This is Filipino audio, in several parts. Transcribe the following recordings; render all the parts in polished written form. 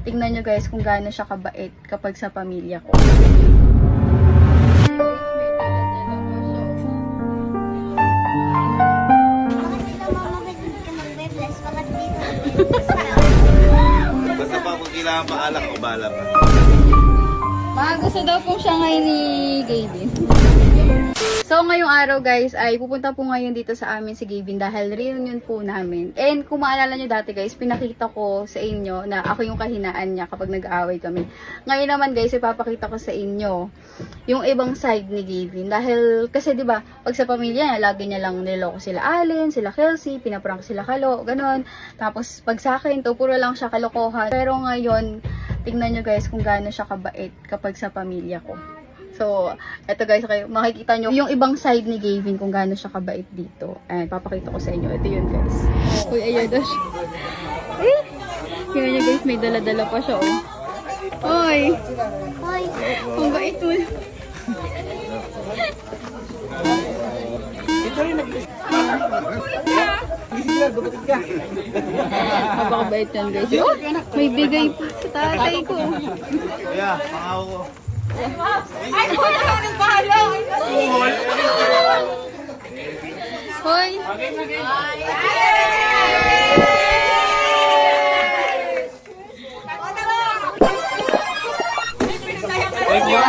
tingnan nyo guys kung gaano siya kabait kapag sa pamilya ko. Basta pa kung kailangan paalak o balak. Gusto daw po siya ngayon ni Gavin. So ngayong araw guys ay pupunta po ngayon dito sa amin si Gavin dahil reunion po namin. And kung maalala nyo dati guys, pinakita ko sa inyo na ako yung kahinaan niya kapag nag-aaway kami. Ngayon naman guys, ipapakita ko sa inyo yung ibang side ni Gavin. Dahil kasi 'di ba, pag sa pamilya niya, lagi niya lang niloko sila Allen, sila Kelsey, pinaprank sila Kalo, ganon. Tapos pag sa akin, to puro lang siya kalokohan. Pero ngayon, tingnan nyo guys kung gaano siya kabait kapag sa pamilya ko. So, eto guys, okay, makikita nyo yung ibang side ni Gavin kung gaano siya kabait dito. Ayan, papakita ko sa inyo. Ito yun guys. Uy, ayan daw siya. Eh! Kaya nyo guys, may dala-dala pa siya, oh. Hoy! Hoy! Ang bait mo. Napakabait yan guys. Oh, may bigay pa sa tatay ko. Kuya, pangaw ko. Ay, wala ka rin bahala. Hoy! Thank you.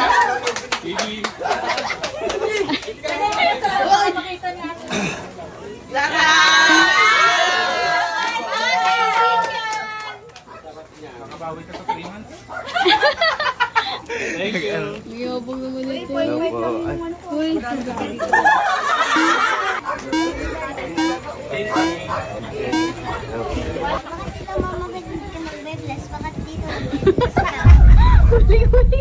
Thank you. Yabang naman ito. Hello po. Hoy! Huli-huli.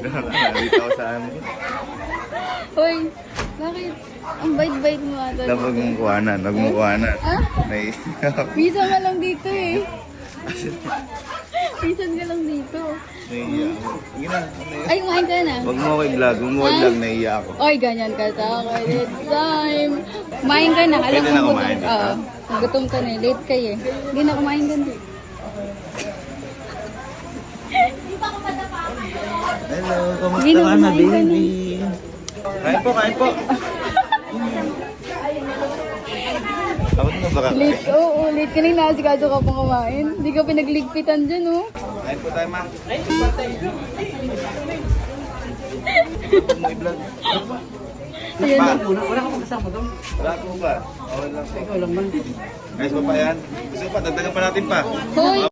Nandito ako sa amin. Hoy! Bakit? Ang bait-bait mo ata. Huwag mong kuhanan, huwag mong kuhanan. Ah? Pisa ka lang dito eh. Pisan ka lang dito. Naiiya ako. Sige na. Ay, kumain ka na. Huwag mo ako i-vlog, huwag mo i-vlog, naiiya ako. Oy, ganyan ka sa akin. It's time. Kumain ka na. Alam Pwede mo na kumain, di ba? Oo. Nagutom ka na eh. Late kayo eh. Hindi na kumain ka na. Hello, Hindi kamusta na ka na, kumain ka na. baby? Kain po, kain po. Takot mo baka Late, oo. Late ka na. Nasigado ka pang kumain. Hindi ka pinagligpitan dyan, oh. kain po tayo, ma. Huwag mo i-vlog. Ayan Ma, na. Wala ka kasama doon. wala po ba? Okay lang po. Ikaw lang man. Guys, pa yan? Gusto pa, dagdagan pa natin pa. Hoy!